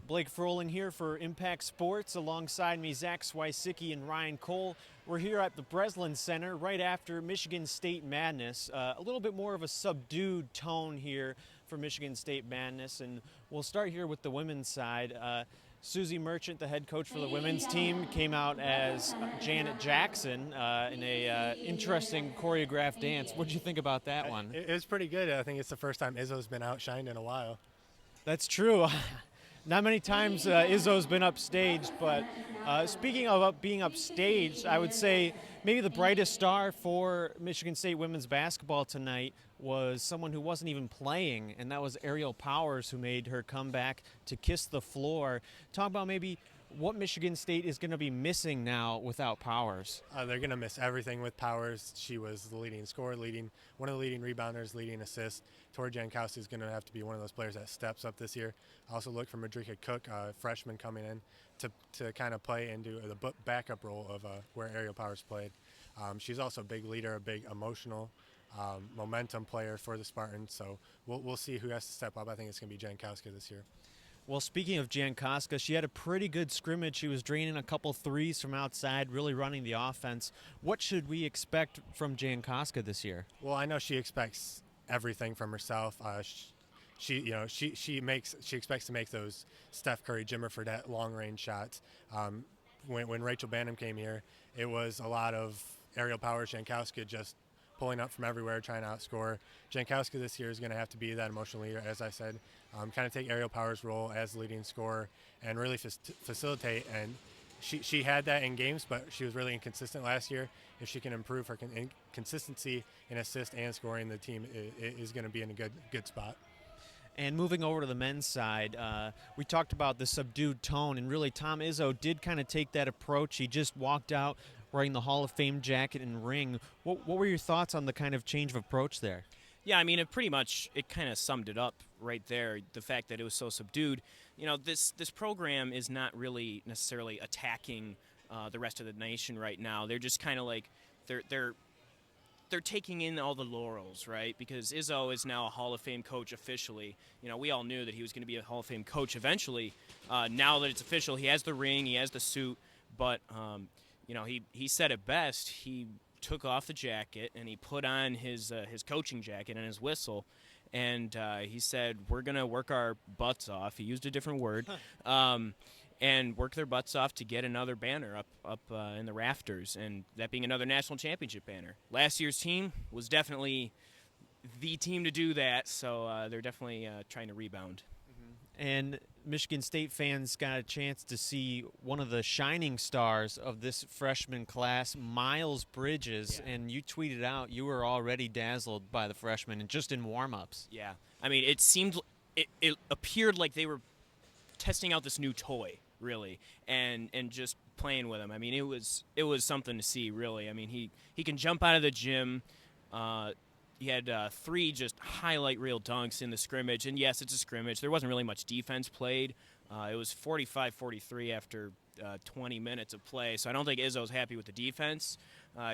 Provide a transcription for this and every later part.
Blake Froling here for Impact Sports. Alongside me, Zach Swiecicki and Ryan Cole. We're here at the Breslin Center right after Michigan State Madness. A little bit more of a subdued tone here for Michigan State Madness, and we'll start here with the women's side. Susie Merchant, the head coach for the women's team, came out as Janet Jackson in a interesting choreographed dance. What did you think about that one? It was pretty good. I think it's the first time Izzo's been outshined in a while. That's true. Not many times Izzo's been upstaged, but speaking of being upstaged, I would say maybe the brightest star for Michigan State women's basketball tonight was someone who wasn't even playing, and that was Aerial Powers, who made her comeback to kiss the floor. Talk about maybe what Michigan State is going to be missing now without Powers. They're going to miss everything with Powers. She was the leading scorer, one of the leading rebounders, leading assists. Tori Jankowski is going to have to be one of those players that steps up this year. Also look for Madrika Cook, a freshman coming in, to kind of play and do the backup role of where Aerial Powers played. She's also a big leader, a big emotional momentum player for the Spartans. So we'll see who has to step up. I think it's going to be Jankowski this year. Well, speaking of Jankowska, she had a pretty good scrimmage. She was draining a couple threes from outside, really running the offense. What should we expect from Jankowska this year? Well, I know she expects everything from herself. She expects to make those Steph Curry, Jimmer Fredette long-range shots. When Rachel Banham came here, it was a lot of Aerial Powers, Jankowska just pulling up from everywhere, trying to outscore. Jankowska this year is going to have to be that emotional leader, as I said, kind of take Aerial Powers' role as the leading scorer and really facilitate. And she had that in games, but she was really inconsistent last year. If she can improve her consistency in assist and scoring, the team is going to be in a good spot. And moving over to the men's side, we talked about the subdued tone, and really Tom Izzo did kind of take that approach. He just walked out wearing the Hall of Fame jacket and ring. What were your thoughts on the kind of change of approach there? Yeah, I mean, it kind of summed it up right there, the fact that it was so subdued. You know, this program is not really necessarily attacking the rest of the nation right now. They're just kind of like, they're taking in all the laurels, right? Because Izzo is now a Hall of Fame coach officially. You know, we all knew that he was going to be a Hall of Fame coach eventually. Now that it's official, he has the ring, he has the suit, but you know, he said it best. He took off the jacket and he put on his coaching jacket and his whistle, and he said, "We're gonna work our butts off." He used a different word, and work their butts off to get another banner up in the rafters, and that being another national championship banner. Last year's team was definitely the team to do that, so they're definitely trying to rebound. And Michigan State fans got a chance to see one of the shining stars of this freshman class, Miles Bridges, and you tweeted out you were already dazzled by the freshman and just in warm-ups. Yeah, I mean, it appeared like they were testing out this new toy, really, and just playing with him. I mean, it was something to see, really. I mean, he can jump out of the gym. He had 3 just highlight reel dunks in the scrimmage. And, yes, it's a scrimmage. There wasn't really much defense played. It was 45-43 after 20 minutes of play. So I don't think Izzo's happy with the defense.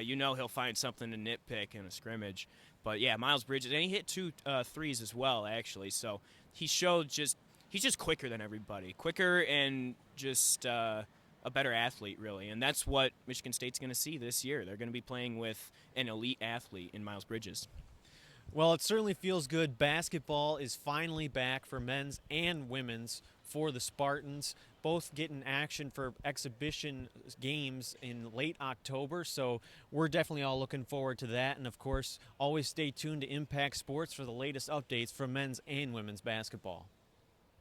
You know he'll find something to nitpick in a scrimmage. But, yeah, Miles Bridges. And he hit 2 threes as well, actually. So he showed he's just quicker than everybody. Quicker and just a better athlete, really. And that's what Michigan State's going to see this year. They're going to be playing with an elite athlete in Miles Bridges. Well, it certainly feels good. Basketball is finally back for men's and women's for the Spartans, both getting action for exhibition games in late October. So we're definitely all looking forward to that. And, of course, always stay tuned to Impact Sports for the latest updates from men's and women's basketball.